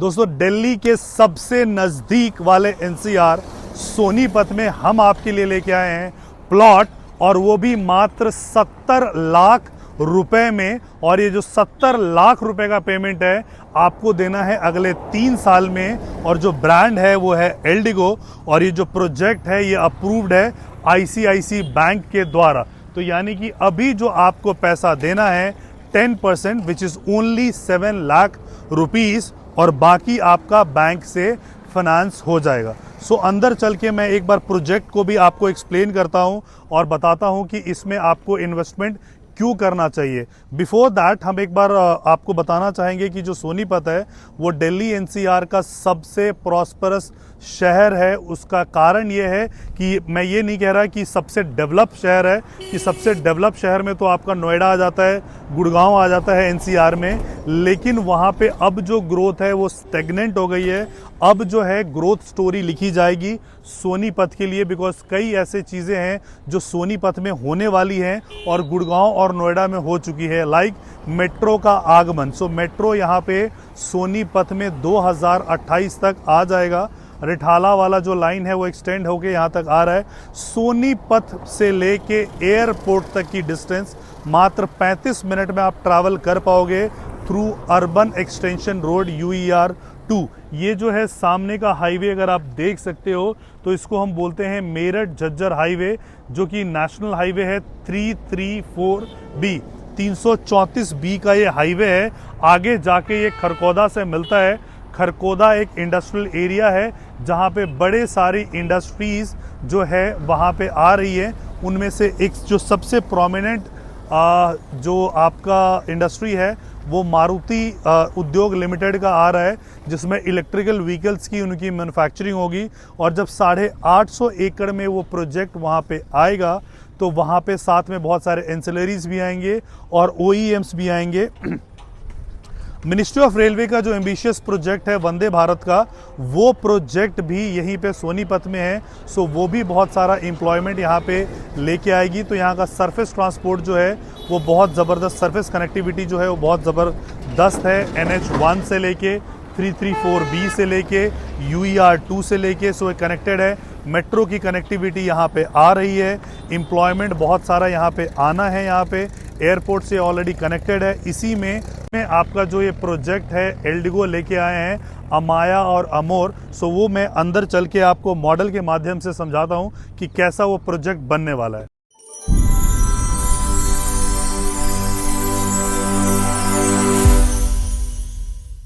दोस्तों दिल्ली के सबसे नज़दीक वाले एनसीआर सोनीपत में हम आपके लिए लेके आए हैं प्लॉट, और वो भी मात्र 70 लाख रुपए में। और ये जो 70 लाख रुपए का पेमेंट है आपको देना है अगले 3 साल में। और जो ब्रांड है वो है एल्डिगो, और ये जो प्रोजेक्ट है ये अप्रूव्ड है आईसीआईसी बैंक के द्वारा। तो यानी कि अभी जो आपको पैसा देना है 10% which is only 7 lakh rupees, और बाकी आपका बैंक से फाइनेंस हो जाएगा। सो अंदर चल के मैं एक बार प्रोजेक्ट को भी आपको एक्सप्लेन करता हूं और बताता हूं कि इसमें आपको इन्वेस्टमेंट क्यों करना चाहिए। बिफोर दैट हम एक बार आपको बताना चाहेंगे कि जो सोनीपत है वो दिल्ली एनसीआर का सबसे प्रॉस्परस शहर है। उसका कारण ये है कि मैं ये नहीं कह रहा कि सबसे डेवलप शहर है, कि सबसे डेवलप शहर में तो आपका नोएडा आ जाता है, गुड़गांव आ जाता है एनसीआर में, लेकिन वहाँ पे अब जो ग्रोथ है वो स्टेगनेंट हो गई है। अब जो है ग्रोथ स्टोरी लिखी जाएगी सोनीपत के लिए, बिकॉज कई ऐसे चीज़ें हैं जो सोनीपत में होने वाली हैं और गुड़गांव और नोएडा में हो चुकी है, लाइक मेट्रो का आगमन। सो मेट्रो यहाँ पे सोनीपत में 2028 तक आ जाएगा। रिठाला वाला जो लाइन है वो एक्सटेंड होके यहाँ तक आ रहा है। सोनीपत से लेके एयरपोर्ट तक की डिस्टेंस मात्र 35 मिनट में आप ट्रैवल कर पाओगे through urban extension road UER-2। ये जो है सामने का हाईवे अगर आप देख सकते हो तो इसको हम बोलते हैं मेरठ झज्जर हाईवे, जो कि नेशनल हाईवे है 334B 334B का ये हाईवे है। आगे जाके ये खरकोदा से मिलता है। खरकोदा एक इंडस्ट्रियल एरिया है जहाँ पे बड़े सारी इंडस्ट्रीज जो है वहाँ पे आ रही है। उनमें से एक जो सबसे प्रोमिनेंट जो आपका इंडस्ट्री है वो मारुति उद्योग लिमिटेड का आ रहा है, जिसमें इलेक्ट्रिकल व्हीकल्स की उनकी मैन्युफैक्चरिंग होगी। और जब 850 एकड़ में वो प्रोजेक्ट वहाँ पे आएगा तो वहाँ पे साथ में बहुत सारे एंसिलरीज भी आएंगे और OEMs भी आएंगे। मिनिस्ट्री ऑफ रेलवे का जो एम्बिशियस प्रोजेक्ट है वंदे भारत का, वो प्रोजेक्ट भी यहीं पे सोनीपत में है। सो वो भी बहुत सारा एम्प्लॉयमेंट यहाँ पे लेके आएगी। तो यहाँ का सरफेस ट्रांसपोर्ट जो है वो बहुत ज़बरदस्त, सरफेस कनेक्टिविटी जो है वो बहुत ज़बरदस्त है। NH1 से लेके 334B से लेके UER-2 से लेके, सो ये कनेक्टेड है। मेट्रो की कनेक्टिविटी यहाँ पे आ रही है। एम्प्लॉयमेंट बहुत सारा यहाँ पे आना है। यहाँ पे एयरपोर्ट से ऑलरेडी कनेक्टेड है। इसी में आपका जो ये प्रोजेक्ट है एल्डिगो लेके आए हैं अमाया और अमोर। सो वो मैं अंदर चल के आपको मॉडल के माध्यम से समझाता हूँ कि कैसा वो प्रोजेक्ट बनने वाला है।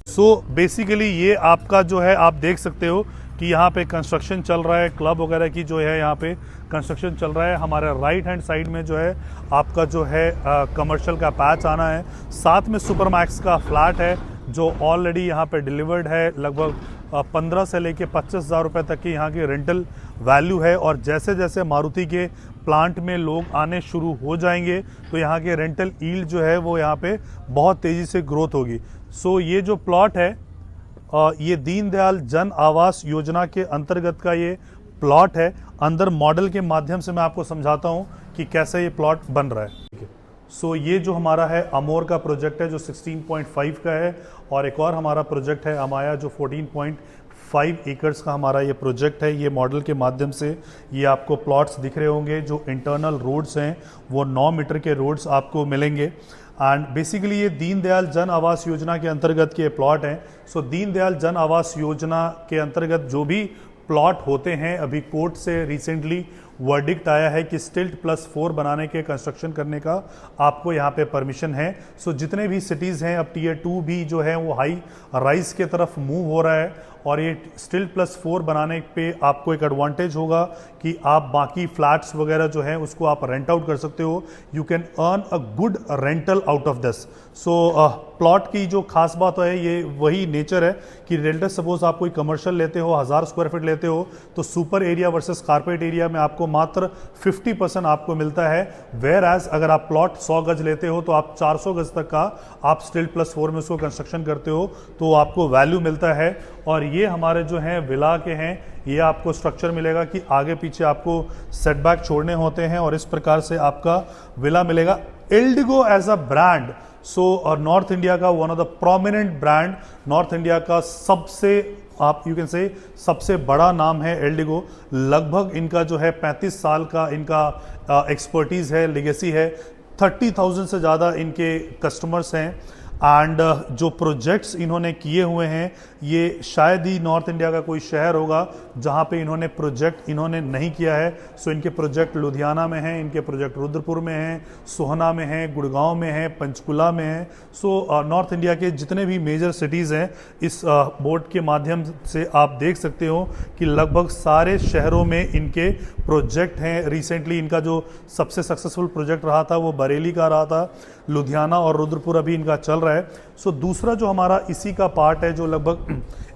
सो बेसिकली ये आपका जो है आप देख सकते हो कि यहाँ पे कंस्ट्रक्शन चल रहा है, क्लब वगैरह की जो है यहाँ पे कंस्ट्रक्शन चल रहा है। हमारे राइट हैंड साइड में जो है आपका जो है कमर्शियल का पैच आना है। साथ में सुपरमैक्स का फ्लैट है जो ऑलरेडी यहाँ पे डिलीवर्ड है। लगभग 15 से लेके 25,000 रुपये तक की यहाँ की रेंटल वैल्यू है। और जैसे जैसे मारुति के प्लांट में लोग आने शुरू हो जाएंगे तो यहाँ के रेंटल यील्ड जो है वो यहाँ पे बहुत तेज़ी से ग्रोथ होगी। सो ये जो प्लॉट है ये दीनदयाल जन आवास योजना के अंतर्गत का ये प्लॉट है। अंदर मॉडल के माध्यम से मैं आपको समझाता हूँ कि कैसे ये प्लॉट बन रहा है। सो ये जो हमारा है अमोर का प्रोजेक्ट है जो 16.5 का है, और एक और हमारा प्रोजेक्ट है अमाया जो 14.5 एकर्स का हमारा ये प्रोजेक्ट है। ये मॉडल के माध्यम से ये आपको प्लॉट्स दिख रहे होंगे। जो इंटरनल रोड्स हैं वो 9 मीटर के रोड्स आपको मिलेंगे। एंड बेसिकली ये दीनदयाल जन आवास योजना के अंतर्गत के प्लॉट हैं। सो दीनदयाल जन आवास योजना के अंतर्गत जो भी प्लॉट होते हैं, अभी कोर्ट से रिसेंटली वर्डिक्ट आया है कि स्टिल्ट +4 बनाने के कंस्ट्रक्शन करने का आपको यहाँ पे परमिशन है। सो जितने भी सिटीज़ हैं, अब Tier 2 भी जो है वो हाई राइज के तरफ मूव हो रहा है, और ये स्टिल्ट +4 बनाने पे आपको एक एडवांटेज होगा कि आप बाकी फ्लैट्स वगैरह जो हैं उसको आप रेंट आउट कर सकते हो। You can earn a good rental out of this. So plot की जो खास बात है ये वही नेचर है कि रेंटल, सपोज आप कोई कमर्शियल लेते हो 1000 स्क्वायर फीट लेते हो तो super area versus carpet area में आपको मात्र 50% आपको मिलता है। वेयर एज अगर आप प्लॉट 100 गज लेते हो तो आप 400 गज तक का आप स्टिल्ट +4 में उसको कंस्ट्रक्शन करते हो तो आपको वैल्यू मिलता है। और ये हमारे जो हैं विला के हैं, ये आपको स्ट्रक्चर मिलेगा कि आगे पीछे आपको सेटबैक छोड़ने होते हैं और इस प्रकार से आपका विला मिलेगा। Eldeco as a brand so North India का one of the prominent brand, North India का सबसे आप यू कैन से सबसे बड़ा नाम है एल्डिगो। लगभग इनका जो है 35 साल का इनका एक्सपर्टीज है, लेगेसी है। 30,000 से ज़्यादा इनके कस्टमर्स हैं एंड जो प्रोजेक्ट्स इन्होंने किए हुए हैं ये शायद ही नॉर्थ इंडिया का कोई शहर होगा जहां पे इन्होंने प्रोजेक्ट इन्होंने नहीं किया है। सो इनके प्रोजेक्ट लुधियाना में हैं, इनके प्रोजेक्ट रुद्रपुर में हैं, सोहना में हैं, गुड़गांव में हैं, पंचकुला में हैं। सो नॉर्थ इंडिया के जितने भी मेजर सिटीज़ हैं इस बोर्ड के माध्यम से आप देख सकते हो कि लगभग सारे शहरों में इनके प्रोजेक्ट हैं। रिसेंटली इनका जो सबसे सक्सेसफुल प्रोजेक्ट रहा था वो बरेली का रहा था, लुधियाना और रुद्रपुर अभी इनका चल रहा है। सो दूसरा जो हमारा इसी का पार्ट है जो लगभग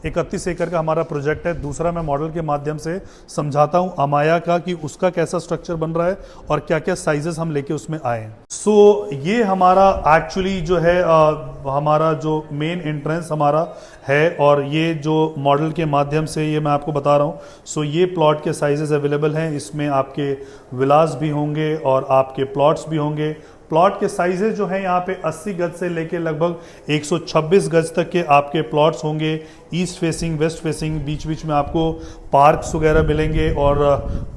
31 एकड़ का हमारा प्रोजेक्ट है, दूसरा मैं मॉडल के माध्यम से समझाता हूं अमाया का कि उसका कैसा स्ट्रक्चर बन रहा है और क्या क्या साइजेस हम लेके उसमें आए हैं। सो ये हमारा एक्चुअली जो है हमारा जो मेन एंट्रेंस हमारा है और ये जो मॉडल के माध्यम से ये मैं आपको बता रहा हूँ। सो ये प्लॉट के साइजेस अवेलेबल हैं, इसमें आपके विलास भी होंगे और आपके प्लॉट्स भी होंगे। प्लॉट के साइजेस जो हैं यहाँ पे 80 गज से लेके लगभग 126 गज तक के आपके प्लॉट्स होंगे। ईस्ट फेसिंग, वेस्ट फेसिंग, बीच बीच में आपको पार्क्स वगैरह मिलेंगे और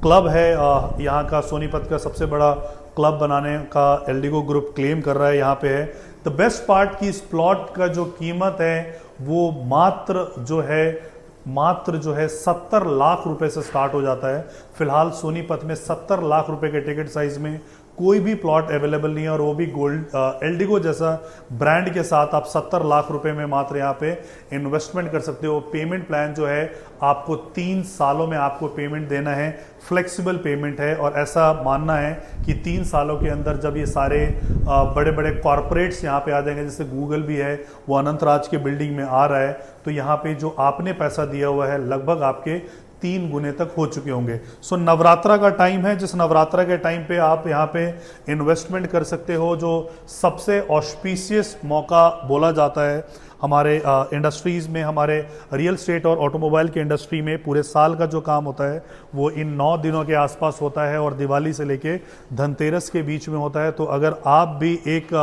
क्लब है यहाँ का सोनीपत का सबसे बड़ा क्लब बनाने का एल्डिगो ग्रुप क्लेम कर रहा है, यहाँ पे है। द बेस्ट पार्ट की इस प्लॉट का जो कीमत है वो मात्र जो है 70 लाख रुपए से स्टार्ट हो जाता है। फिलहाल सोनीपत में 70 लाख रुपए के टिकट साइज में कोई भी प्लॉट अवेलेबल नहीं है और वो भी गोल्ड एल्डिगो जैसा ब्रांड के साथ आप 70 लाख रुपए में मात्र यहाँ पे इन्वेस्टमेंट कर सकते हो। पेमेंट प्लान जो है आपको 3 सालों में आपको पेमेंट देना है, फ्लेक्सिबल पेमेंट है और ऐसा मानना है कि 3 सालों के अंदर जब ये सारे बड़े बड़े कॉरपोरेट्स यहाँ पे आ जाएंगे, जैसे गूगल भी है वो अनंतराज के बिल्डिंग में आ रहा है, तो यहाँ पे जो आपने पैसा दिया हुआ है लगभग आपके 3 गुने तक हो चुके होंगे। सो नवरात्रा का टाइम है, जिस नवरात्रा के टाइम पे आप यहाँ पे इन्वेस्टमेंट कर सकते हो, जो सबसे ऑस्पिशियस मौका बोला जाता है हमारे इंडस्ट्रीज में। हमारे रियल स्टेट और ऑटोमोबाइल के इंडस्ट्री में पूरे साल का जो काम होता है वो इन 9 दिनों के आसपास होता है और दिवाली से लेके धनतेरस के बीच में होता है। तो अगर आप भी एक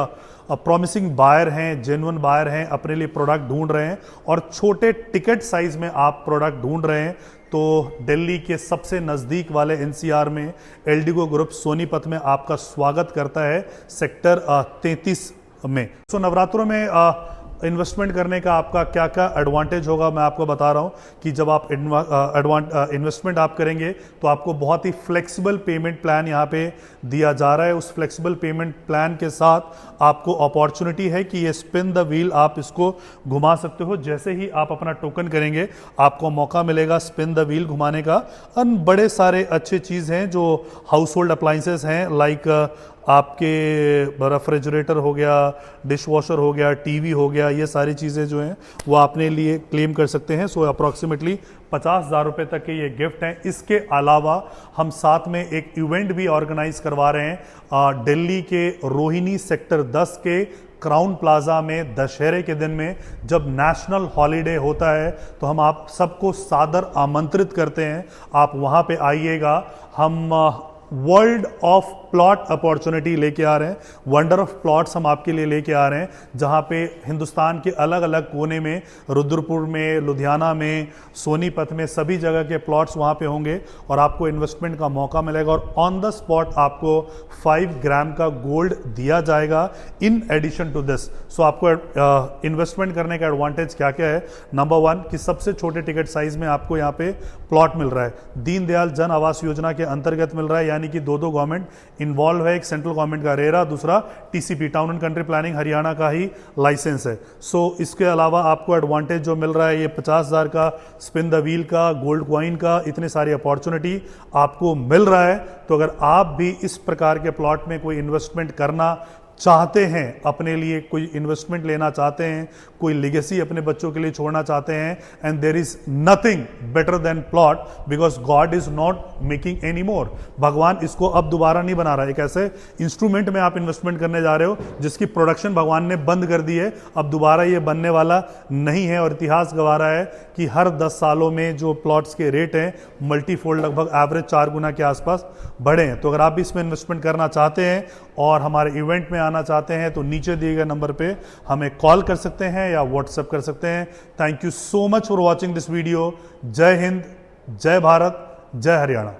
प्रॉमिसिंग बायर हैं, जेन्युइन बायर हैं, अपने लिए प्रोडक्ट ढूंढ रहे हैं और छोटे टिकट साइज में आप प्रोडक्ट ढूंढ रहे हैं, तो दिल्ली के सबसे नज़दीक वाले एनसीआर में एल्डिगो ग्रुप सोनीपत में आपका स्वागत करता है, सेक्टर 33 में। सो नवरात्रों में इन्वेस्टमेंट करने का आपका क्या क्या एडवांटेज होगा मैं आपको बता रहा हूं कि जब आप इन्वेस्टमेंट आप करेंगे तो आपको बहुत ही फ्लेक्सिबल पेमेंट प्लान यहां पे दिया जा रहा है। उस फ्लेक्सिबल पेमेंट प्लान के साथ आपको अपॉर्चुनिटी है कि ये स्पिन द व्हील आप इसको घुमा सकते हो। जैसे ही आप अपना टोकन करेंगे आपको मौका मिलेगा स्पिन द व्हील घुमाने का। बड़े सारे अच्छे चीज़ हैं जो हाउस होल्ड अप्लाइंसेस हैं, लाइक आपके रेफ्रिजरेटर हो गया, डिश वॉशर हो गया, टीवी हो गया, ये सारी चीज़ें जो हैं वो अपने लिए क्लेम कर सकते हैं। सो अप्रॉक्सीमेटली 50,000 रुपये तक के ये गिफ्ट हैं। इसके अलावा हम साथ में एक इवेंट भी ऑर्गेनाइज करवा रहे हैं दिल्ली के रोहिणी सेक्टर 10 के क्राउन प्लाजा में दशहरे के दिन में, जब नेशनल हॉलीडे होता है तो हम आप सबको सादर आमंत्रित करते हैं, आप वहाँ पे आइएगा। हम वर्ल्ड ऑफ प्लॉट अपॉर्चुनिटी लेके आ रहे हैं, वंडर ऑफ प्लॉट्स हम आपके लिए लेके आ रहे हैं, जहां पे हिंदुस्तान के अलग अलग कोने में, रुद्रपुर में, लुधियाना में, सोनीपत में, सभी जगह के प्लॉट्स वहां पे होंगे और आपको इन्वेस्टमेंट का मौका मिलेगा और ऑन द स्पॉट आपको 5 ग्राम का गोल्ड दिया जाएगा इन एडिशन टू दिस। सो आपको इन्वेस्टमेंट करने का एडवांटेज क्या क्या है? नंबर 1 कि सबसे छोटे टिकट साइज में आपको यहाँ पे प्लॉट मिल रहा है, दीनदयाल जन आवास योजना के अंतर्गत मिल रहा है, यानी कि दो गवर्नमेंट इन्वॉल्व है, एक सेंट्रल गवर्नमेंट का रेरा, दूसरा TCP town and country planning Haryana का ही लाइसेंस है। सो इसके अलावा आपको एडवांटेज जो मिल रहा है ये 50,000 का स्पिन द व्हील का, गोल्ड कॉइन का, इतने सारी अपॉर्चुनिटी आपको मिल रहा है। तो अगर आप भी इस प्रकार के प्लॉट में कोई इन्वेस्टमेंट करना चाहते हैं, अपने लिए कोई इन्वेस्टमेंट लेना चाहते हैं, कोई लेगेसी अपने बच्चों के लिए छोड़ना चाहते हैं, and there is nothing better than plot, because God is not making any more. भगवान इसको अब दोबारा नहीं बना रहा है। एक ऐसे इंस्ट्रूमेंट में आप इन्वेस्टमेंट करने जा रहे हो जिसकी प्रोडक्शन भगवान ने बंद कर दी है, अब दोबारा ये बनने वाला नहीं है। और इतिहास गवा रहा है कि हर 10 सालों में जो प्लॉट्स के रेट हैं मल्टीफोल्ड, लगभग एवरेज 4 गुना के आसपास बढ़े हैं। तो अगर आप भी इसमें इन्वेस्टमेंट करना चाहते हैं और हमारे इवेंट में आना चाहते हैं तो नीचे दिए गए नंबर पे हमें कॉल कर सकते हैं या व्हाट्सएप कर सकते हैं। Thank you so much for watching this video. जय हिंद, जय भारत, जय हरियाणा।